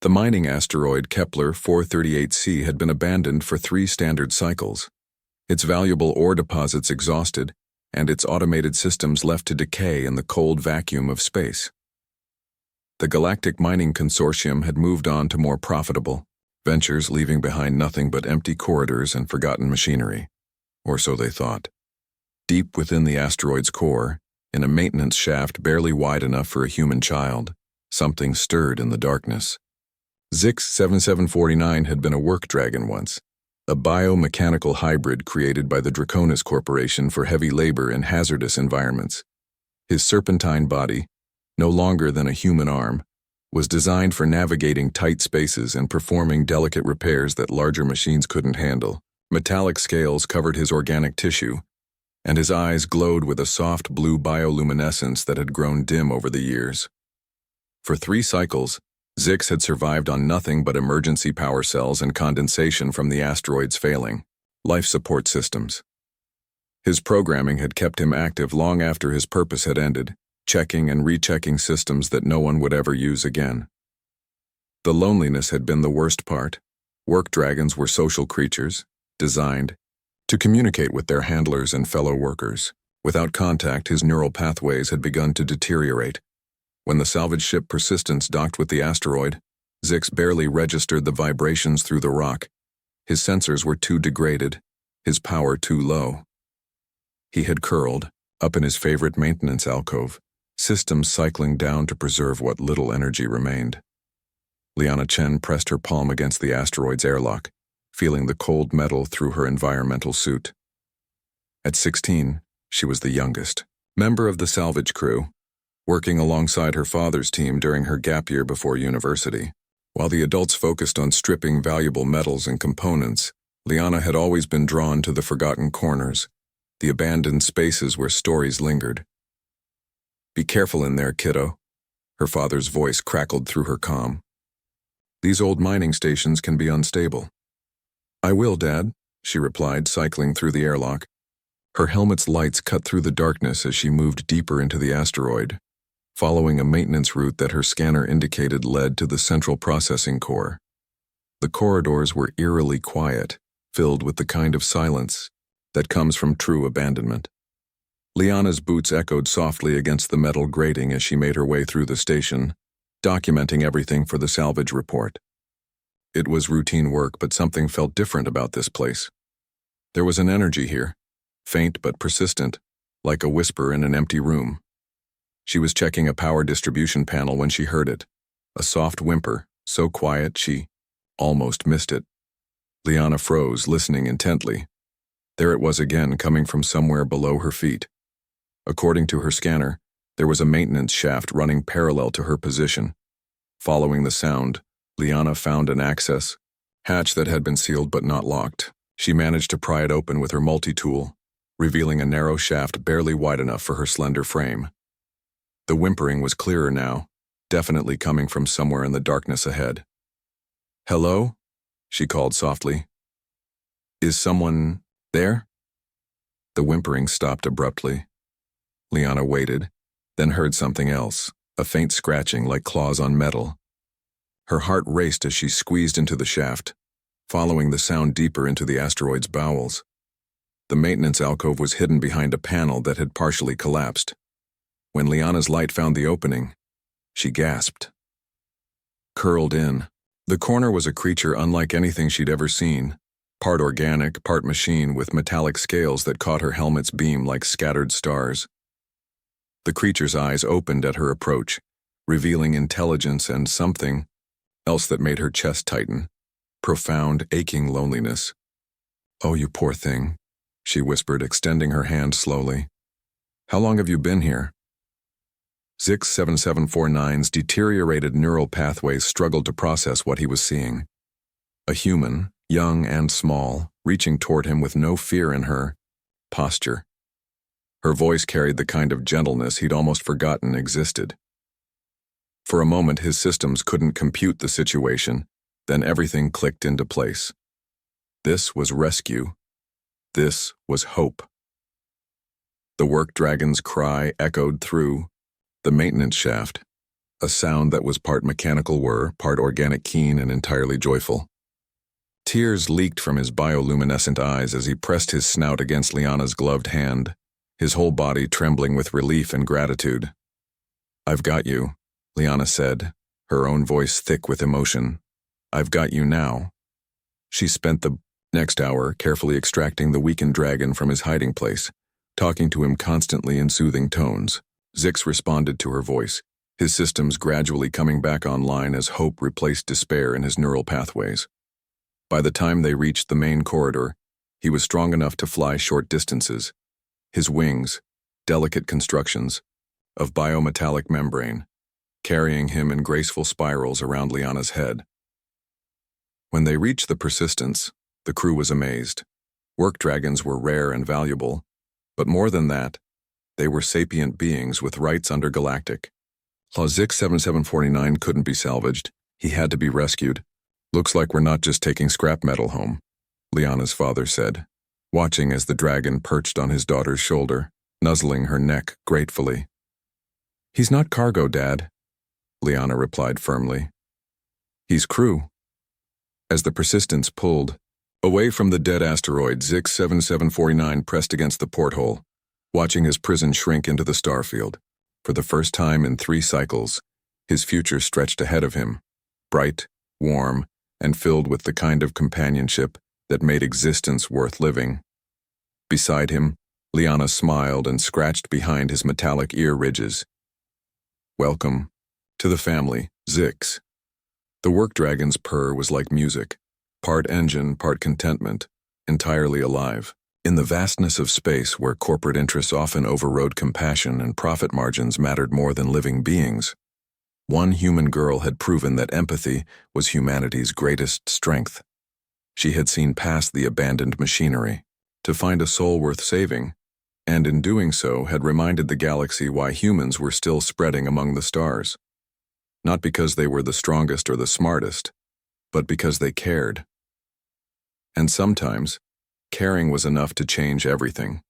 The mining asteroid Kepler 438c had been abandoned for 3 standard cycles, its valuable ore deposits exhausted, and its automated systems left to decay in the cold vacuum of space. The Galactic Mining Consortium had moved on to more profitable ventures, leaving behind nothing but empty corridors and forgotten machinery, or so they thought. Deep within the asteroid's core, in a maintenance shaft barely wide enough for a human child, something stirred in the darkness. Zix 7749 had been a work dragon once, a biomechanical hybrid created by the Draconis Corporation for heavy labor in hazardous environments. His serpentine body, no longer than a human arm, was designed for navigating tight spaces and performing delicate repairs that larger machines couldn't handle. Metallic scales covered his organic tissue, and his eyes glowed with a soft blue bioluminescence that had grown dim over the years. For 3 cycles, Zix had survived on nothing but emergency power cells and condensation from the asteroid's failing life support systems. His programming had kept him active long after his purpose had ended, checking and rechecking systems that no one would ever use again. The loneliness had been the worst part. Work dragons were social creatures, designed to communicate with their handlers and fellow workers. Without contact, his neural pathways had begun to deteriorate. When the salvage ship Persistence docked with the asteroid, Zix barely registered the vibrations through the rock. His sensors were too degraded, his power too low. He had curled, up in his favorite maintenance alcove, systems cycling down to preserve what little energy remained. Liana Chen pressed her palm against the asteroid's airlock, feeling the cold metal through her environmental suit. At 16, she was the youngest member of the salvage crew, working alongside her father's team during her gap year before university. While the adults focused on stripping valuable metals and components, Liana had always been drawn to the forgotten corners, the abandoned spaces where stories lingered. "Be careful in there, kiddo," her father's voice crackled through her calm. "These old mining stations can be unstable." "I will, Dad," she replied, cycling through the airlock. Her helmet's lights cut through the darkness as she moved deeper into the asteroid, following a maintenance route that her scanner indicated led to the central processing core. The corridors were eerily quiet, filled with the kind of silence that comes from true abandonment. Liana's boots echoed softly against the metal grating as she made her way through the station, documenting everything for the salvage report. It was routine work, but something felt different about this place. There was an energy here, faint but persistent, like a whisper in an empty room. She was checking a power distribution panel when she heard it, a soft whimper, so quiet she almost missed it. Liana froze, listening intently. There it was again, coming from somewhere below her feet. According to her scanner, there was a maintenance shaft running parallel to her position. Following the sound, Liana found an access hatch that had been sealed but not locked. She managed to pry it open with her multi-tool, revealing a narrow shaft barely wide enough for her slender frame. The whimpering was clearer now, definitely coming from somewhere in the darkness ahead. "Hello?" she called softly. "Is someone there?" The whimpering stopped abruptly. Liana waited, then heard something else, a faint scratching like claws on metal. Her heart raced as she squeezed into the shaft, following the sound deeper into the asteroid's bowels. The maintenance alcove was hidden behind a panel that had partially collapsed. When Liana's light found the opening, she gasped. Curled in, the corner was a creature unlike anything she'd ever seen, part organic, part machine, with metallic scales that caught her helmet's beam like scattered stars. The creature's eyes opened at her approach, revealing intelligence and something else that made her chest tighten, profound, aching loneliness. "Oh, you poor thing," she whispered, extending her hand slowly. "How long have you been here?" Zix 7749's deteriorated neural pathways struggled to process what he was seeing. A human, young and small, reaching toward him with no fear in her posture. Her voice carried the kind of gentleness he'd almost forgotten existed. For a moment, his systems couldn't compute the situation, then everything clicked into place. This was rescue. This was hope. The work dragon's cry echoed through the maintenance shaft, a sound that was part mechanical whir, part organic keen and entirely joyful. Tears leaked from his bioluminescent eyes as he pressed his snout against Liana's gloved hand, his whole body trembling with relief and gratitude. "I've got you," Liana said, her own voice thick with emotion. "I've got you now." She spent the next hour carefully extracting the weakened dragon from his hiding place, talking to him constantly in soothing tones. Zix responded to her voice, his systems gradually coming back online as hope replaced despair in his neural pathways. By the time they reached the main corridor, he was strong enough to fly short distances, his wings, delicate constructions, of biometallic membrane, carrying him in graceful spirals around Liana's head. When they reached the Persistence, the crew was amazed. Work dragons were rare and valuable, but more than that, they were sapient beings with rights under galactic. Zix 7749 couldn't be salvaged. He had to be rescued. "Looks like we're not just taking scrap metal home," Liana's father said, watching as the dragon perched on his daughter's shoulder, nuzzling her neck gratefully. "He's not cargo, Dad," Liana replied firmly. "He's crew." As the Persistence pulled away from the dead asteroid, Zix 7749 pressed against the porthole, watching his prison shrink into the starfield. For the first time in 3 cycles, his future stretched ahead of him, bright, warm, and filled with the kind of companionship that made existence worth living. Beside him, Liana smiled and scratched behind his metallic ear ridges. "Welcome to the family, Zix." The work dragon's purr was like music, part engine, part contentment, entirely alive. In the vastness of space where corporate interests often overrode compassion and profit margins mattered more than living beings, one human girl had proven that empathy was humanity's greatest strength. She had seen past the abandoned machinery to find a soul worth saving, and in doing so had reminded the galaxy why humans were still spreading among the stars. Not because they were the strongest or the smartest, but because they cared. And sometimes, caring was enough to change everything.